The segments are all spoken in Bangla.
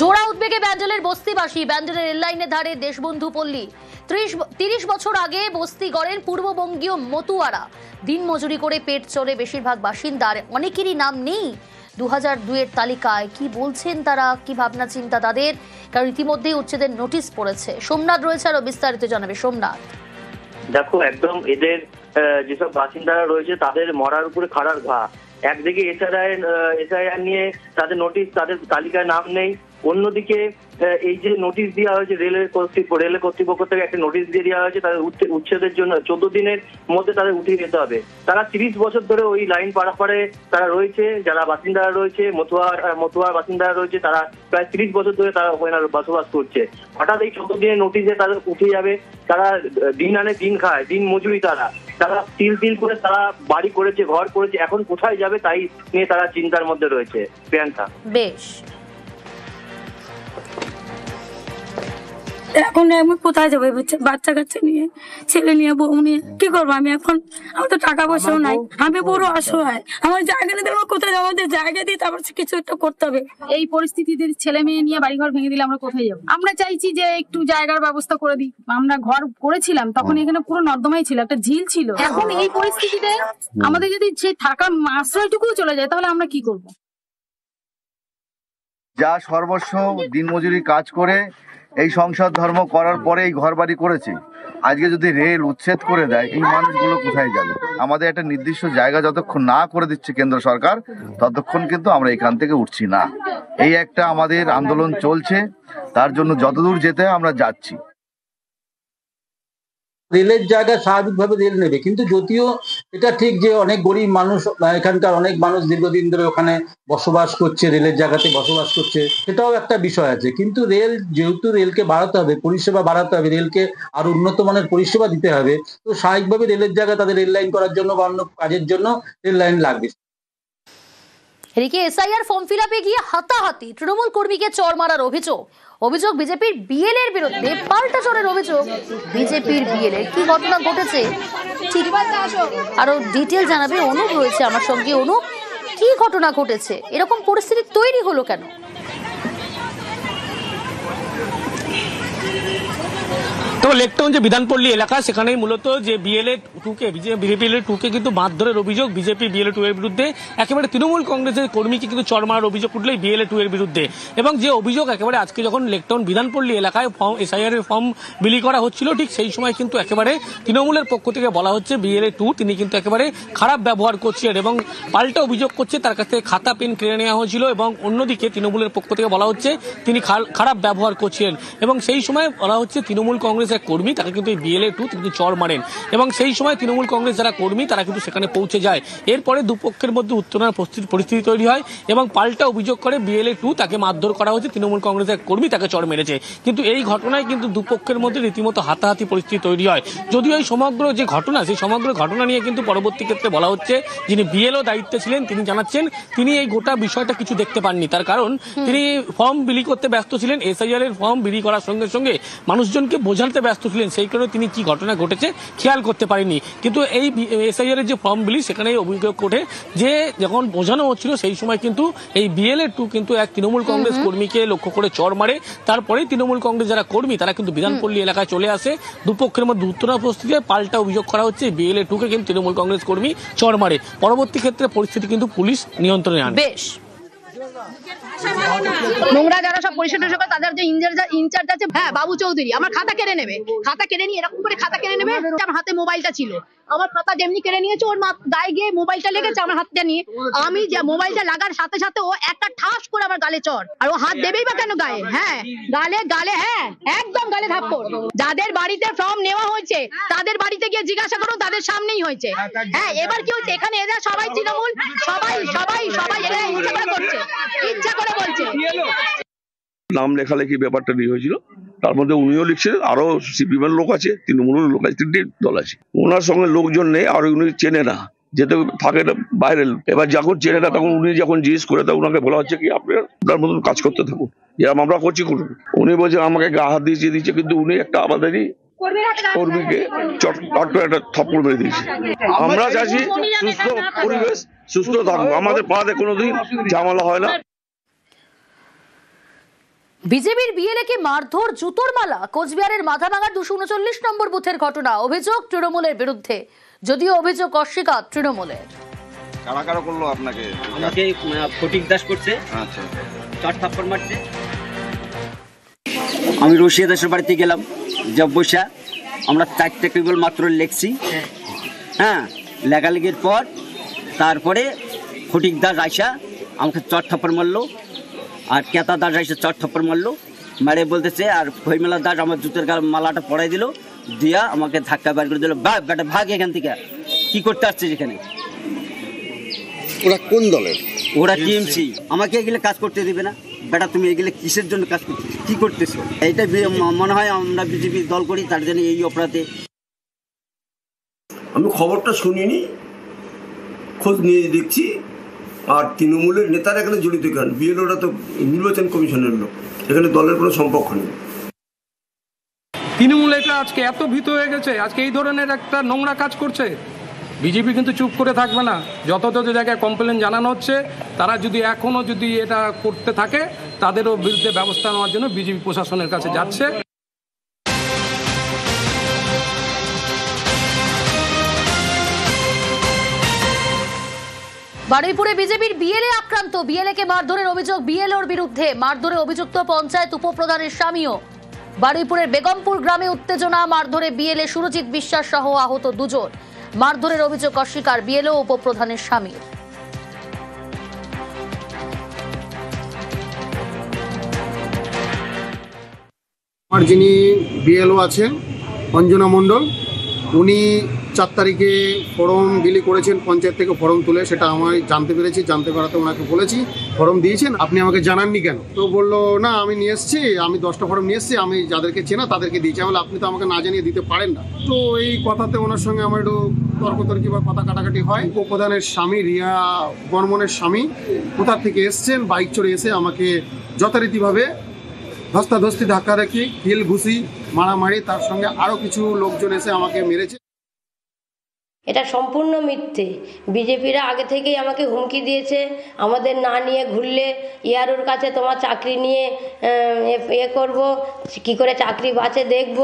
জোড়া উদ্বেগে ব্যান্ডেলের বস্তিবাসী। ব্যান্ডেলের রেললাইনের ধারে দেশবন্ধু পল্লী। 30 বছর আগে বস্তি গড়েন পূর্ববঙ্গীয় মতুয়ারা। দিন মজুরি করে পেট চলে বেশিরভাগ বাসিন্দার। অনেকেরই নাম নেই 2002-এর তালিকায়। কি বলছেন তারা, কি ভাবনা চিন্তা তাদের, কারণ ইতিমধ্যেই উচ্ছেদের নোটিশ পড়েছে। সোমনাথ রয়েছে, আরো বিস্তারিত জানাবে সোমনাথ। দেখো, একদম এদের যেসব বাসিন্দারা রয়েছে তাদের মরার উপরে খাড়ার ঘা। একদিকে এসআইআর নিয়ে তাদের নোটিশ, তাদের তালিকায় নাম নেই। অন্যদিকে এই যে নোটিশ দেওয়া হয়েছে রেল কর্তৃপক্ষ থেকে একটা নোটিশ দিয়ে দেওয়া হয়েছে তাদের উচ্ছেদের জন্য 14 দিনের মধ্যে তাদের উঠিয়ে যেতে হবে। তারা 30 বছর ধরে ওই লাইন পারাপারে তারা রয়েছে, যারা বাসিন্দারা রয়েছে, মতুয়ার বাসিন্দারা রয়েছে, তারা প্রায় 30 বছর ধরে তারা ওখানে বসবাস করছে। হঠাৎ এই 14 দিনের নোটিশে তাদের উঠে যাবে। তারা দিন আনে দিন খায়, দিন মজুরি। তারা তিল করে তারা বাড়ি করেছে, ঘর করেছে, এখন কোথায় যাবে তাই নিয়ে তারা চিন্তার মধ্যে রয়েছে। প্রিয়াঙ্কা, বেশ। এখন আমি কোথায় যাবো? বাচ্চা কাচ্চা নিয়ে, ছেলে নিয়ে, বউ নিয়ে কি করবো আমি এখন? আমার তো টাকা পয়সাও নাই, আমি বড় অসহায়। আমার জায়গা নিতে কোথায় যাবো? আমাদের জায়গা দিয়ে তারপর কিছু একটা করতে হবে। এই পরিস্থিতিতে ছেলে মেয়ে নিয়ে বাড়িঘর ভেঙে দিলে আমরা কোথায় যাবো? আমরা চাইছি যে একটু জায়গার ব্যবস্থা করে দিই। আমরা ঘর করেছিলাম তখন এখানে পুরো নর্দমাই ছিল, একটা ঝিল ছিল। এখন এই পরিস্থিতিতে আমাদের যদি সেই থাকার আশ্রয়টুকু চলে যায় তাহলে আমরা কি করব? যা সর্বস্ব দিনমজুরি কাজ করে এই সংসার ধর্ম করার পরে এই ঘর বাড়ি করেছি, আজকে যদি রেল উচ্ছেদ করে দেয় এই মানুষগুলো কোথায় যাবে? আমাদের একটা নির্দিষ্ট জায়গা যতক্ষণ না করে দিচ্ছে কেন্দ্র সরকার, ততক্ষণ কিন্তু আমরা এখান থেকে উঠছি না। এই একটা আমাদের আন্দোলন চলছে, তার জন্য যতদূর যেতে আমরা যাচ্ছি। রেলের জায়গা স্বাভাবিকভাবে রেল নেবে, কিন্তু যদিও এটা ঠিক যে অনেক গরিব মানুষ, এখানকার অনেক মানুষ দীর্ঘদিন ধরে ওখানে বসবাস করছে, রেলের জায়গাতে বসবাস করছে, সেটাও একটা বিষয় আছে। কিন্তু রেল যেহেতু রেলকে বাড়াতে হবে, পরিষেবা বাড়াতে হবে, রেলকে আরো উন্নত মানের পরিষেবা দিতে হবে, তো স্বাভাবিকভাবে রেলের জায়গা তাদের রেল লাইন করার জন্য বা অন্য কাজের জন্য রেল লাইন লাগবে। এদিকে এসআইআর ফর্ম ফিল আপে গিয়ে হাতাহাতি, তৃণমূল কর্মীকে চড় মারার অভিযোগ বিজেপির বিএলএর বিরুদ্ধে। পাল্টা চড়ের অভিযোগ বিজেপির বিএলএর। কি ঘটনা ঘটেছে ঠিক আরো ডিটেল জানাবে অনুপ রয়েছে আমার সঙ্গে। অনুপ, কি ঘটনা ঘটেছে? এরকম পরিস্থিতি তৈরি হলো কেন? তো লেকটাউন যে বিধানপল্লী এলাকা, সেখানেই মূলত যে বিএলএ 2কে কিন্তু মারধরের অভিযোগ বিজেপি বিএলএ 2 এর বিরুদ্ধে। একেবারে তৃণমূল কংগ্রেসের কর্মীকে কিন্তু চড় মারার অভিযোগ উঠলেই বিএলএ 2 এর বিরুদ্ধে। এবং যে অভিযোগ একেবারে আজকে যখন লেকটাউন বিধানপল্লী এলাকায় এসআইআর এর ফর্ম বিলি করা হচ্ছিল, ঠিক সেই সময় কিন্তু একেবারে তৃণমূলের পক্ষ থেকে বলা হচ্ছে বিএলএ 2 তিনি কিন্তু একেবারে খারাপ ব্যবহার করছেন এবং পাল্টা অভিযোগ করছে তার কাছ থেকে খাতা পেন কেড়ে নেওয়া হয়েছিল। এবং অন্যদিকে তৃণমূলের পক্ষ থেকে বলা হচ্ছে তিনি খারাপ ব্যবহার করছেন। এবং সেই সময় বলা হচ্ছে তৃণমূল কংগ্রেস কর্মী তাকে কিন্তু এই বিএলএ 2 কিন্তু চড় মারেন। এবং সেই সময় তৃণমূল কংগ্রেস যারা কর্মী তারা কিন্তু সেখানে পৌঁছে যায়। এরপরে দুপক্ষের মধ্যে উত্তেজনার পরিস্থিতি তৈরি হয় এবং পাল্টা অভিযোগ করে বিএলএ 2 তাকে মারধর করা হয়েছে, তৃণমূল কংগ্রেসের কর্মী তাকে চড় মেরেছে। কিন্তু এই ঘটনায় কিন্তু দুপক্ষের মধ্যে রীতিমতো হাতাহাতি পরিস্থিতি তৈরি হয়। যদিও এই সমগ্র যে ঘটনা, সেই সমগ্র ঘটনা নিয়ে কিন্তু পরবর্তী ক্ষেত্রে বলা হচ্ছে যিনি বিএলও দায়িত্বে ছিলেন তিনি জানাচ্ছেন তিনি এই গোটা বিষয়টা কিছু দেখতে পাননি। তার কারণ তিনি ফর্ম বিলি করতে ব্যস্ত ছিলেন, এসআইআর এর ফর্ম বিলি করার সঙ্গে সঙ্গে মানুষজনকে বোঝাতে ব্যস্ত ছিলেন, সেই কারণে তিনি কি ঘটনা ঘটেছে খেয়াল করতে পারেননি। কিন্তু এই এসআইআর এর যে ফর্ম বিলি, সেখানে অভিযোগ ওঠে যে যখন বোঝানো হচ্ছিল সেই সময় কিন্তু এই বিএলএ 2 কিন্তু এক তৃণমূল কংগ্রেস কর্মীকে লক্ষ্য করে চড় মারে। তারপরে তৃণমূল কংগ্রেস যারা কর্মী তারা কিন্তু বিধানপল্লী এলাকায় চলে আসে। দুপক্ষের মধ্যে উত্তেজনা পরিস্থিতিতে পাল্টা অভিযোগ করা হচ্ছে বিএলএ 2 কে কিন্তু তৃণমূল কংগ্রেস কর্মী চড় মারে। পরবর্তী ক্ষেত্রে পরিস্থিতি কিন্তু পুলিশ নিয়ন্ত্রণে আনে। বেশ। নোংরা যারা সব পরিষদের তাদের যে ইনচার্জ আছে, হ্যাঁ বাবু চৌধুরী, আমার খাতা কেড়ে নেবে। খাতা কেড়ে নিয়ে এরকম করে খাতা কেড়ে নেবে। আমার হাতে মোবাইলটা ছিল, আমার খাতা যেমনি কেড়ে নিয়েছে, ওর গায়ে গিয়ে মোবাইলটা লেগেছে আমার হাতটা নিয়ে। আমি যে মোবাইলটা লাগার সাথে সাথে ও একটা ঠাস করে আমার গালে চড়। আর ও হাত দেবেই বা কেন গায়ে? হ্যাঁ গালে, হ্যাঁ একদম গালে থাপ্পড়। যাদের বাড়িতে ফর্ম নেওয়া হয়েছে তাদের বাড়িতে গিয়ে জিজ্ঞাসা করুন, তাদের সামনেই হয়েছে। হ্যাঁ, এবার কি হচ্ছে এখানে? এরা সবাই তৃণমূল, সবাই এরা ইচ্ছা করে বলছে। নাম লেখালেখি ব্যাপারটা নিয়ে হয়েছিল, তার মধ্যে উনিও লিখছেন, আরো সিপিএম এর লোক আছে, তৃণমূলের লোক আছে, 3টি দল আছে। ওনার সঙ্গে লোকজন নেই, আর উনি চেনে না, যেতে থাকে বাইরের। এবার যখন চেনে না তখন উনি যখন জিজ্ঞেস করে তা ওনাকে বলা হচ্ছে কি আপনার মতন কাজ করতে থাকুন, যেরকম আমরা করছি করুন। উনি বলছে আমাকে গা হাত দিচ্ছে, কিন্তু উনি একটা আমাদেরই কর্মীকে চট করে একটা থাপ্পড় মেরে দিয়েছে। আমরা চাইছি সুস্থ পরিবেশ, সুস্থ থাকুক, আমাদের পাড়াতে কোনোদিন ঝামেলা হয় না। বিজেপির বিএলএকে মারধর, জুতোর মালা। কোচবিহারের মাথাভাঙার 239 নম্বর বুথের ঘটনা। অভিযোগ তৃণমূলের বিরুদ্ধে, যদিও অভিযোগ অস্বীকার তৃণমূলের। কারা কারা করলো আপনাকে? আমাকে ফটিক দাস করছে, আচ্ছা, চট থাপ্পড় মারছে। আমি রশিয়া দাসের বাড়িতে গেলাম, জব বসা আমরা 4টা কেবল মাত্র লেখছি। হ্যাঁ, লেখালেখির পর তারপরে ফটিক দাস আইসা আমাকে চট থাপ্পড় মারলো, আর কেতা দাস আইসা চট থাপ্পড় মারলো, মারে বলতেছে। আর ফইমেলা দাস আমার জুতের মালাটা পড়াই দিল, দিয়া আমাকে ধাক্কা বের করে দিল। বেটা ভাগ এখান থেকে, কি করতে আসছিস এখানে? ওরা কোন দলের? ওরা টিএমসি। আমাকে এগুলো কাজ করতে দিবে না। বেটা তুমি এগুলো কিসের জন্য কাজ করতে, কি করতেছো? এইটা মনে হয় আমরা বিজেপি দল করি, তার জন্য এই অপরাধে। আমি খবরটা শুনিনি, খোঁজ নিয়ে দেখছি। আর তৃণমূলের নেতারা এখানে জড়িত কেন? বিএলওরা তো নির্বাচন কমিশনের লোক, এখানে দলের কোনো সম্পর্ক নেই। তৃণমূল এটা আজকে এত ভীত হয়ে গেছে, আজকে এই ধরনের একটা নোংরা কাজ করছে। বিজেপি কিন্তু চুপ করে থাকবে না। যত জায়গায় কমপ্লেন জানানো হচ্ছে, তারা যদি এখনো যদি এটা করতে থাকে, তাদেরও বিরুদ্ধে ব্যবস্থা নেওয়ার জন্য বিজেপি প্রশাসনের কাছে যাচ্ছে। বারুইপুরে বিজেপির বিএলএ আক্রান্ত। বিএলএকে মারধরের অভিযোগ বিএলওর বিরুদ্ধে। মারধরে অভিযুক্ত পঞ্চায়েত উপপ্রধানের স্বামীও। বারুইপুরের বেগমপুর গ্রামে উত্তেজনা। মারধরে বিএলএ সুরজিৎ বিশ্বাস সহ আহত 2 জন। মারধরের অভিযোগ অস্বীকার বিএলও উপপ্রধানের স্বামী। আমার যিনি বিএলও আছেন অঞ্জনা মণ্ডল, উনি 4 তারিখে ফর্ম বিলি করেছেন, পঞ্চায়েত থেকে ফর্ম তুলে। সেটা আমি জানতে পেরেছি, জানতে পারাতে ওনাকে বলেছি ফর্ম দিয়েছেন, আপনি আমাকে জানাননি কেন? তো বললো না আমি নিয়ে এসেছি, আমি 10টা ফর্ম নিয়ে এসেছি, আমি যাদেরকে চেনা তাদেরকে দিয়েছি। আমি আপনি তো আমাকে না জানিয়ে দিতে পারেন না। তো এই কথাতে ওনার সঙ্গে আমার একটু তর্কতর্কি বা কথা কাটাকাটি হয়। উপপ্রধানের স্বামী, রিয়া বর্মনের স্বামী, কোথা থেকে এসছেন, বাইক চড়ে এসে আমাকে যথারীতিভাবে ধস্তাধস্তি, ধাক্কাধাক্কি, কিল ঘুষি, মারামারি, তার সঙ্গে আরও কিছু লোকজন এসে আমাকে মেরেছে। এটা সম্পূর্ণ মিথ্যে। বিজেপিরা আগে থেকেই আমাকে হুমকি দিয়েছে, আমাদের না নিয়ে ঘুরলে ইয়ারুর কাছে তোমার চাকরি নিয়ে করব, কি করে চাকরি বাঁচে দেখব।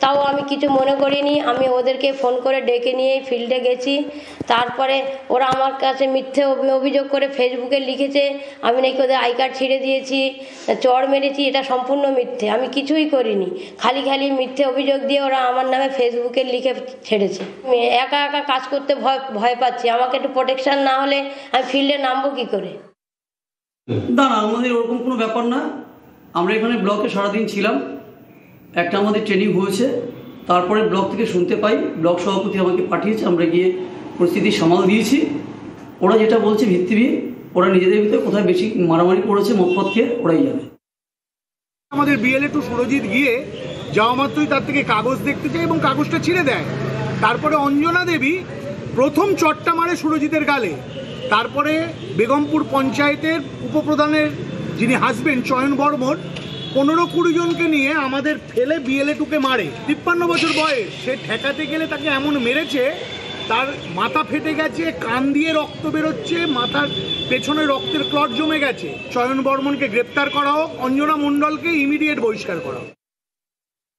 তাও আমি কিছু মনে করিনি। আমি ওদেরকে ফোন করে ডেকে নিয়ে ফিল্ডে গেছি। তারপরে ওরা আমার কাছে মিথ্যে অভিযোগ করে ফেসবুকে লিখেছে আমি নাকি ওদের আই কার্ড ছিঁড়ে দিয়েছি, চড় মেরেছি। এটা সম্পূর্ণ মিথ্যে, আমি কিছুই করিনি। খালি মিথ্যে অভিযোগ দিয়ে ওরা আমার নামে ফেসবুকে লিখে ছেড়েছে। একা একা কাজ করতে ভয় পাচ্ছি। আমাকে একটু প্রোটেকশন না হলে আমি ফিল্ডে নামবো কি করে? না, আমাদের ওরকম কোনো ব্যাপার না। আমরা এখানে ব্লকে সারাদিন ছিলাম, একটা আমাদের ট্রেনিং হয়েছে। তারপরে ব্লক থেকে শুনতে পাই, ব্লক সভাপতি আমাকে পাঠিয়েছে, আমরা গিয়ে পরিস্থিতি সামাল দিয়েছি। ওরা যেটা বলছে ভিত্তিহীন, ওরা নিজেদের ভিতরে কোথায় বেশি মারামারি করেছে মদপথ খেয়ে, ওরাই জানে। আমাদের বিএলএ টু সুরজিৎ গিয়ে যাওয়া মাত্রই তার থেকে কাগজ দেখতে চায় এবং কাগজটা ছিঁড়ে দেয়। তারপরে অঞ্জনা দেবী প্রথম চটটা মারে সুরজিতের গালে। তারপরে বেগমপুর পঞ্চায়েতের উপপ্রধানের যিনি হাজবেন্ড চয়ন বর্মন 15-20 জনকে নিয়ে আমাদের ফেলে বিএলএ টুকে মারে। 53 বছর বয়স, সে ঠেকাতে গেলে তাকে এমন মেরেছে, তার মাথা ফেটে গেছে, কান দিয়ে রক্ত বেরোচ্ছে, মাথার পেছনে রক্তের ক্লট জমে গেছে। চয়ন বর্মনকে গ্রেপ্তার করা হোক, অঞ্জনা মণ্ডলকে ইমিডিয়েট বহিষ্কার করা হোক।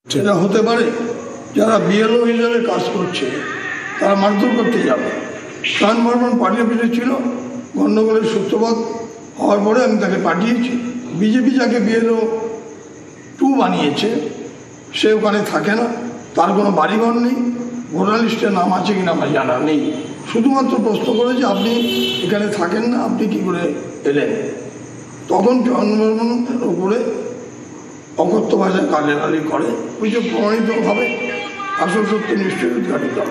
সেটা হতে পারে যারা বিএলও হিসাবে কাজ করছে তারা মারধর করতে যাবে। চয়ন বর্মন পার্টি অফিসে ছিল, গণ্ডগোলের সূত্রপাত হওয়ার পরে আমি তাকে পাঠিয়েছি। বিজেপি যাকে বিএলও 2 বানিয়েছে সে ওখানে থাকে না, তার কোনো বাড়িঘর নেই, ভোটার লিস্টে নাম আছে কিনা আমার জানা নেই। শুধুমাত্র প্রশ্ন করে যে আপনি এখানে থাকেন না, আপনি কি করে এলেন? তখন চয়ন বর্মনের উপরে অকথ্য ভাষায় গালাগালি করে। অভিযোগ প্রমাণিত হবে, আসল সত্য নিশ্চয়ই উদ্ঘাটিত হবে।